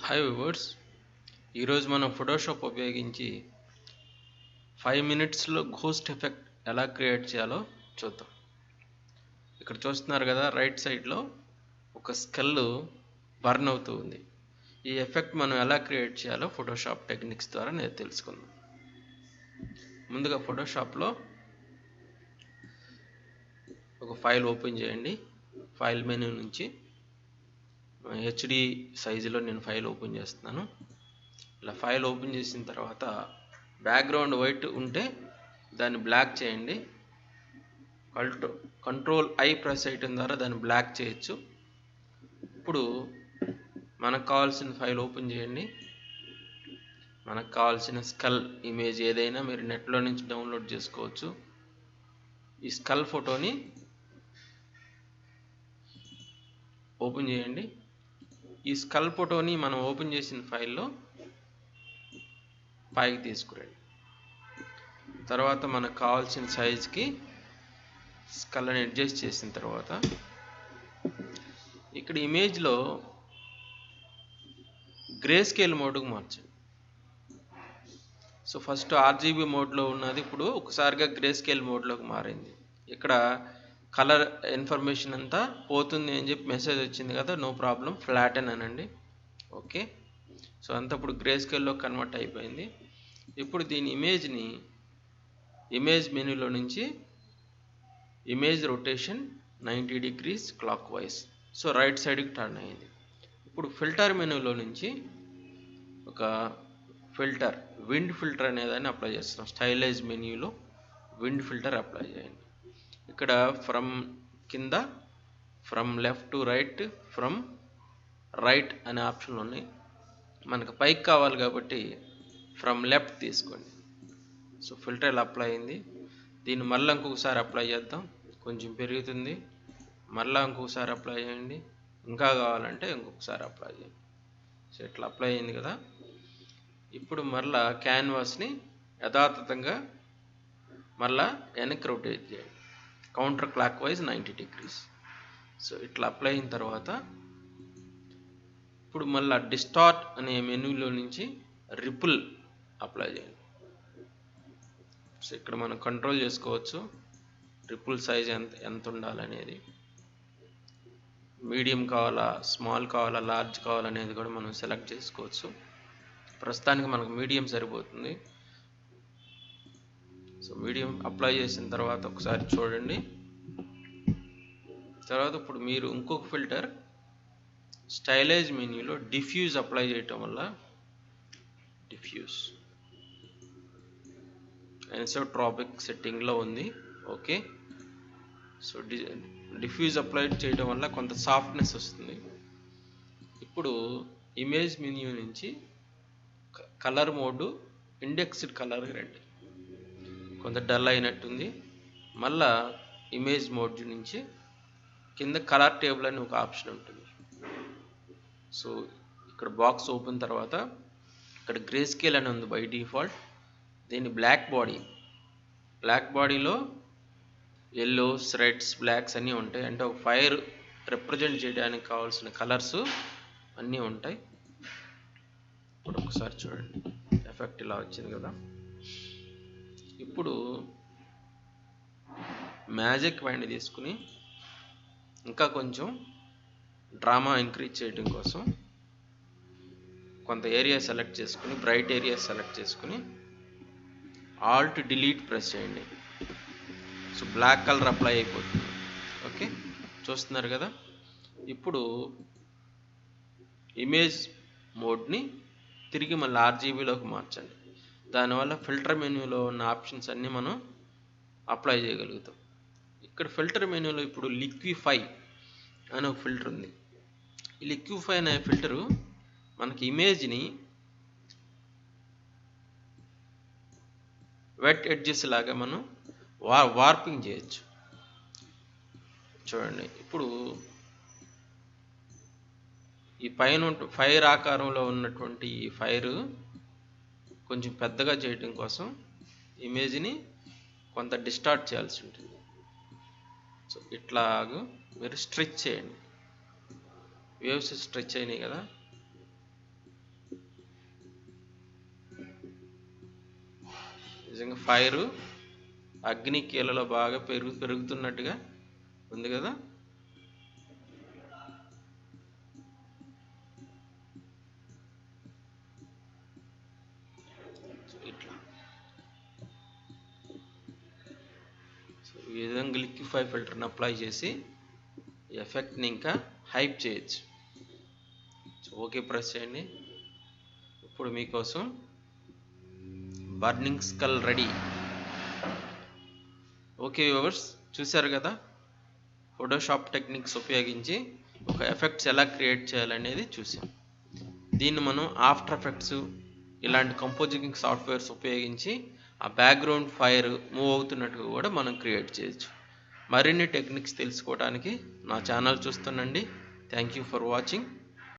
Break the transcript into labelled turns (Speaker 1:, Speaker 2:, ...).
Speaker 1: Hi viewers, ఈరోజు మనం Photoshop ఉపయోగించి 5 మినిట్స్లో ఘోస్ట్ ఎఫెక్ట్ ఎలా క్రియేట్ చేయాలో చూద్దాం. ఇక్కడ చూస్తున్నారు కదా, రైట్ సైడ్లో ఒక స్కెల్ బర్న్ అవుతూ ఉంది. ఈ ఎఫెక్ట్ మనం ఎలా క్రియేట్ చేయాలో ఫోటోషాప్ టెక్నిక్స్ ద్వారా నేను తెలుసుకుందాం. ముందుగా ఫోటోషాప్లో ఒక ఫైల్ ఓపెన్ చేయండి. ఫైల్ మెనూ నుంచి హెచ్డి సైజులో నేను ఫైల్ ఓపెన్ చేస్తున్నాను. ఇలా ఫైల్ ఓపెన్ చేసిన తర్వాత బ్యాక్గ్రౌండ్ వైట్ ఉంటే దాన్ని బ్లాక్ చేయండి. కంట్రోల్ ఐ ప్రెస్ చేయడం ద్వారా దాన్ని బ్లాక్ చేయొచ్చు. ఇప్పుడు మనకు కావాల్సిన ఫైల్ ఓపెన్ చేయండి. మనకు కావాల్సిన స్కల్ ఇమేజ్ ఏదైనా మీరు నెట్లో నుంచి డౌన్లోడ్ చేసుకోవచ్చు. ఈ స్కల్ ఫోటోని ఓపెన్ చేయండి. ఈ స్కల్ ఫోటోని మనం ఓపెన్ చేసిన ఫైల్లో పైకి తీసుకురండి. తర్వాత మనకు కావాల్సిన సైజ్కి స్కల్ని అడ్జస్ట్ చేసిన తర్వాత ఇక్కడ ఇమేజ్లో గ్రే స్కేల్ మోడ్కి మార్చండి. సో ఫస్ట్ ఆర్జీబీ మోడ్లో ఉన్నది ఇప్పుడు ఒకసారిగా గ్రే స్కేల్ మోడ్లోకి మారింది. ఇక్కడ కలర్ ఇన్ఫర్మేషన్ అంతా పోతుంది అని చెప్పి మెసేజ్ వచ్చింది కదా, నో ప్రాబ్లం, ఫ్లాటెన్ అనండి. ఓకే, సో అంతా ఇప్పుడు గ్రే స్కేల్లో కన్వర్ట్ అయిపోయింది. ఇప్పుడు దీని ఇమేజ్ మెనూలో నుంచి image rotation 90 degrees clock wise, so right సైడ్కి టర్న్ అయింది. ఇప్పుడు ఫిల్టర్ మెనూలో నుంచి ఒక ఫిల్టర్, విండ్ ఫిల్టర్ అనేదాన్ని అప్లై చేస్తున్నాం. స్టైలైజ్ మెన్యూలో విండ్ ఫిల్టర్ అప్లై చేయండి. ఇక్కడ ఫ్రమ్ కింద, from left to right, from right అనే ఆప్షన్లు ఉన్నాయి. మనకు పైకి కావాలి కాబట్టి ఫ్రమ్ లెఫ్ట్ తీసుకోండి. సో ఫిల్టర్ ఇలా అప్లై అయింది. దీన్ని మళ్ళీ ఇంకొకసారి అప్లై చేద్దాం. కొంచెం పెరుగుతుంది, మళ్ళీ ఇంకొకసారి అప్లై చేయండి. ఇంకా కావాలంటే ఇంకొకసారి అప్లై చేయండి. సో ఇట్లా అప్లై అయింది కదా. ఇప్పుడు మళ్ళా క్యాన్వాస్ని యథాతథంగా మళ్ళా వెనక్కి రొటేట్ చేయండి, counter clock wise 90 degrees. So ఇట్లా అప్లై అయిన తర్వాత ఇప్పుడు మళ్ళీ డిస్టార్ట్ అనే మెనూలో నుంచి రిపుల్ అప్లై చేయండి. సో ఇక్కడ మనం కంట్రోల్ చేసుకోవచ్చు రిపుల్ సైజ్ ఎంత ఉండాలనేది. మీడియం కావాలా, స్మాల్ కావాలా, లార్జ్ కావాలనేది కూడా మనం సెలెక్ట్ చేసుకోవచ్చు. ప్రస్తుతానికి మనకు మీడియం సరిపోతుంది. సో మీడియం అప్లై చేసిన తర్వాత ఒకసారి చూడండి. తర్వాత ఇప్పుడు మీరు ఇంకొక ఫిల్టర్ స్టైలైజ్ మెన్యూలో డిఫ్యూజ్ అప్లై చేయటం వల్ల డిఫ్యూజ్ ఐసోట్రోపిక్ సెట్టింగ్లో ఉంది. ఓకే, సో డిఫ్యూజ్ అప్లై చేయడం వల్ల కొంత సాఫ్ట్నెస్ వస్తుంది. ఇప్పుడు ఇమేజ్ మెన్యూ నుంచి కలర్ మోడ్ ఇండెక్స్డ్ కలర్ రండి. కొంత డల్ అయినట్టుంది. మళ్ళా ఇమేజ్ మోడ్ నుంచి కింద కలర్ టేబుల్ అని ఒక ఆప్షన్ ఉంటుంది. సో ఇక్కడ బాక్స్ ఓపెన్ తర్వాత ఇక్కడ గ్రే స్కేల్ అని ఉంది బై డిఫాల్ట్. దీన్ని బ్లాక్ బాడీలో ఎల్లోస్, రెడ్స్, బ్లాక్స్ అన్నీ ఉంటాయి. అంటే ఒక ఫైర్ రిప్రజెంట్ చేయడానికి కావాల్సిన కలర్స్ అన్నీ ఉంటాయి. ఇప్పుడు ఒకసారి చూడండి, ఎఫెక్ట్ ఇలా వచ్చింది కదా. ఇప్పుడు మ్యాజిక్ వైండ్ తీసుకుని ఇంకా కొంచెం డ్రామా ఇంక్రీజ్ చేయడం కోసం కొంత ఏరియా సెలెక్ట్ చేసుకుని, బ్రైట్ ఏరియా సెలెక్ట్ చేసుకుని ఆల్ట్ డిలీట్ ప్రెస్ చేయండి. సో బ్లాక్ కలర్ అప్లై అయిపోతుంది. ఓకే, చూస్తున్నారు కదా. ఇప్పుడు ఇమేజ్ మోడ్ని తిరిగి మళ్ళీ ఆర్జీబీలోకి మార్చండి. దానివల్ల ఫిల్టర్ మెనూలో ఉన్న ఆప్షన్స్ అన్నీ మనం అప్లై చేయగలుగుతాం. ఇక్కడ ఫిల్టర్ మెనూలో ఇప్పుడు లిక్విఫై అనే ఒక ఫిల్టర్ ఉంది. ఈ లిక్విఫై అనే ఫిల్టరు మనకి ఇమేజ్ని వెట్ ఎడ్జెస్ లాగా మనం వార్పింగ్ చేయొచ్చు. చూడండి, ఇప్పుడు ఈ పైన ఫైర్ ఆకారంలో ఉన్నటువంటి ఈ ఫైర్ కొంచెం పెద్దగా చేయడం కోసం ఇమేజ్ని కొంత డిస్టార్ట్ చేయాల్సి ఉంటుంది. సో ఇట్లాగా మీరు స్ట్రెచ్ చేయండి. వేవ్స్ స్ట్రెచ్ అయినాయి కదా. నిజంగా ఫైరు అగ్ని కీలలో బాగా పెరుగుతున్నట్టుగా ఉంది కదా. ఇట్లా ఈ విధంగా లిక్విఫై ఫిల్టర్ని అప్లై చేసి ఎఫెక్ట్ని ఇంకా హైప్ చేయొచ్చు. ఓకే ప్రెస్ చేయండి. ఇప్పుడు మీకోసం burning skull ready. Okay viewers, చూశారు కదా ఫోటోషాప్ టెక్నిక్స్ ఉపయోగించి ఒక ఎఫెక్ట్స్ ఎలా క్రియేట్ చేయాలనేది చూసాం. దీన్ని మనం ఆఫ్టర్ ఎఫెక్ట్స్ ఇలాంటి కంపోజింగ్ సాఫ్ట్వేర్స్ ఉపయోగించి ఆ బ్యాక్గ్రౌండ్ ఫైర్ మూవ్ అవుతున్నట్టుగా కూడా మనం క్రియేట్ చేయొచ్చు. మరిన్ని టెక్నిక్స్ తెలుసుకోవడానికి నా ఛానల్ చూస్తుండండి. Thank you for watching.